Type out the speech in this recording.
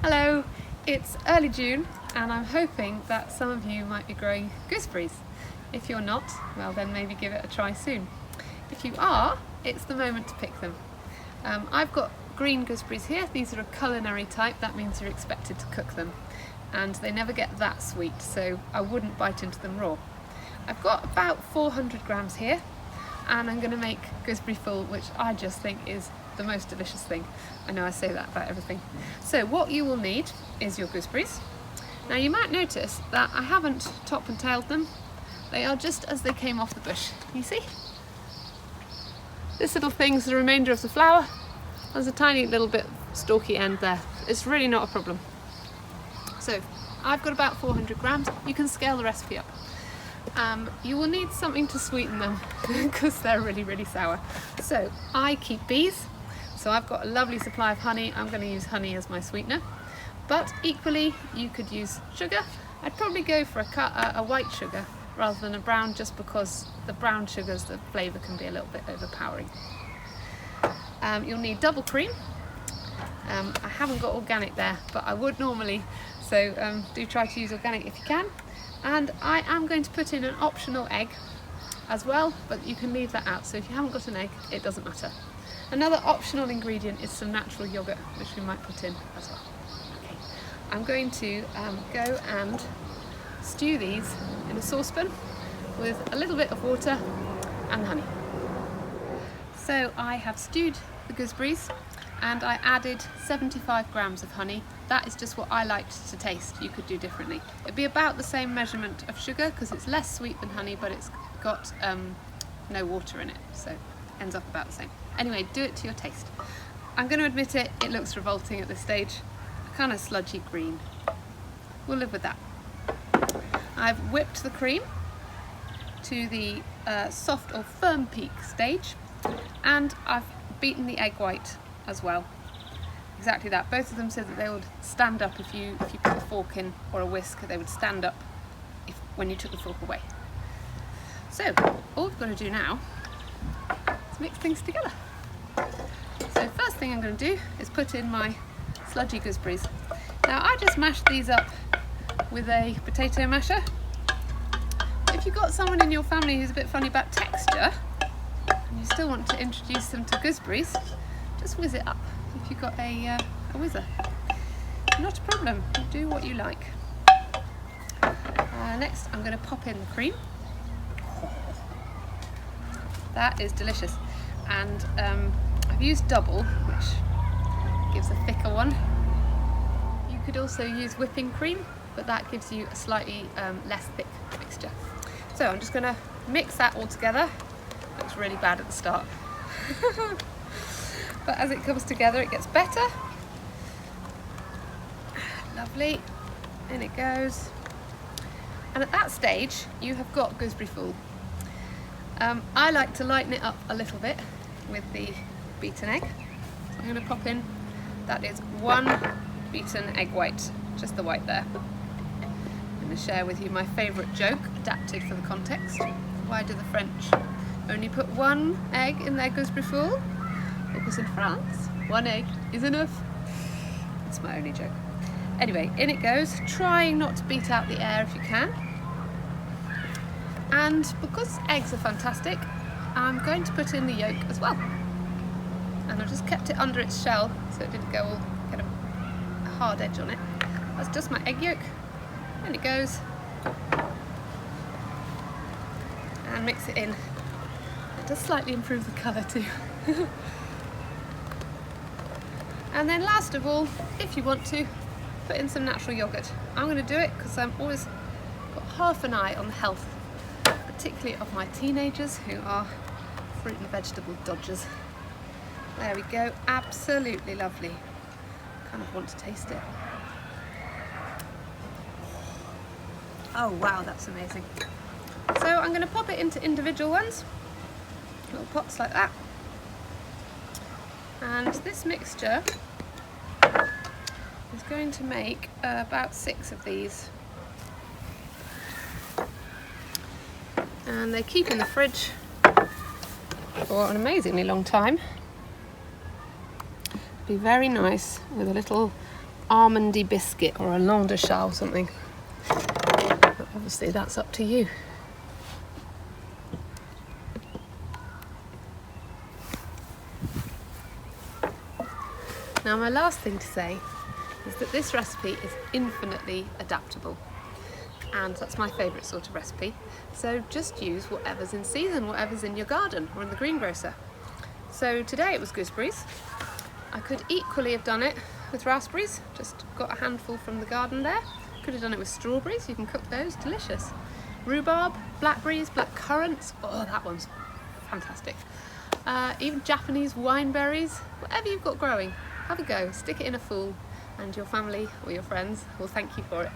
Hello, it's early June and I'm hoping that some of you might be growing gooseberries. If you're not, well then maybe give it a try soon. If you are, it's the moment to pick them. I've got green gooseberries here. These are a culinary type, that means you're expected to cook them. And they never get that sweet, so I wouldn't bite into them raw. I've got about 400 grams here and I'm going to make Gooseberry Fool, which I just think is the most delicious thing. I know I say that about everything. So what you will need is your gooseberries. Now you might notice that I haven't top and tailed them. They are just as they came off the bush. You see? This little thing's the remainder of the flower. There's a tiny little bit stalky end there. It's really not a problem. So I've got about 400 grams. You can scale the recipe up. You will need something to sweeten them because they're really sour. So I keep bees, so I've got a lovely supply of honey. I'm going to use honey as my sweetener, but equally you could use sugar. I'd probably go for a white sugar rather than a brown, just because the brown sugars, the flavour can be a little bit overpowering. You'll need double cream. I haven't got organic there, but I would normally, so do try to use organic if you can. And I am going to put in an optional egg as well, but you can leave that out, so if you haven't got an egg it doesn't matter. Another optional ingredient is some natural yoghurt, which we might put in as well. Okay. I'm going to go and stew these in a saucepan with a little bit of water and honey. So I have stewed the gooseberries and I added 75 grams of honey. That is just what I liked to taste. You could do differently. It'd be about the same measurement of sugar because it's less sweet than honey, but it's got no water in it, so it ends up about the same. Anyway, do it to your taste. I'm going to admit it looks revolting at this stage. A kind of sludgy green. We'll live with that. I've whipped the cream to the soft or firm peak stage, and I've beaten the egg white as well. Exactly that. Both of them so that they would stand up if you put a fork in or a whisk. They would stand up when you took the fork away. So all we've got to do now is mix things together. So first thing I'm going to do is put in my sludgy gooseberries. Now I just mashed these up with a potato masher. If you've got someone in your family who's a bit funny about texture and you still want to introduce them to gooseberries, just whiz it up. If you've got a whizzer, not a problem, do what you like. Next I'm going to pop in the cream. That is delicious, and I've used double, which gives a thicker one. You could also use whipping cream, but that gives you a slightly less thick mixture. So I'm just going to mix that all together. Looks really bad at the start. But as it comes together it gets better. Lovely, in it goes. And at that stage you have got Gooseberry Fool. I like to lighten it up a little bit with the beaten egg. So I'm going to pop in, that is 1 beaten egg white, just the white there. I'm going to share with you my favourite joke adapted for the context. Why do the French only put 1 egg in their Gooseberry Fool? Because in France, 1 egg is enough. That's my only joke. Anyway, in it goes, trying not to beat out the air if you can. And because eggs are fantastic, I'm going to put in the yolk as well. And I've just kept it under its shell so it didn't go all kind of a hard edge on it. That's just my egg yolk. In it goes. And mix it in. It does slightly improve the colour too. And then last of all, if you want to, put in some natural yoghurt. I'm going to do it because I'm always got half an eye on the health, particularly of my teenagers who are fruit and vegetable dodgers. There we go, absolutely lovely. Kind of want to taste it. Oh wow, that's amazing. So I'm going to pop it into individual ones, little pots like that. And this mixture is going to make about 6 of these. And they keep in the fridge for an amazingly long time. Be very nice with a little almondy biscuit or a langue de chat or something. But obviously that's up to you. Now my last thing to say is that this recipe is infinitely adaptable, and that's my favourite sort of recipe. So just use whatever's in season, whatever's in your garden or in the greengrocer. So today it was gooseberries. I could equally have done it with raspberries, just got a handful from the garden there. Could have done it with strawberries, you can cook those, delicious. Rhubarb, blackberries, black currants, oh that one's fantastic. Even Japanese wineberries, whatever you've got growing, have a go, stick it in a fool and your family or your friends will thank you for it.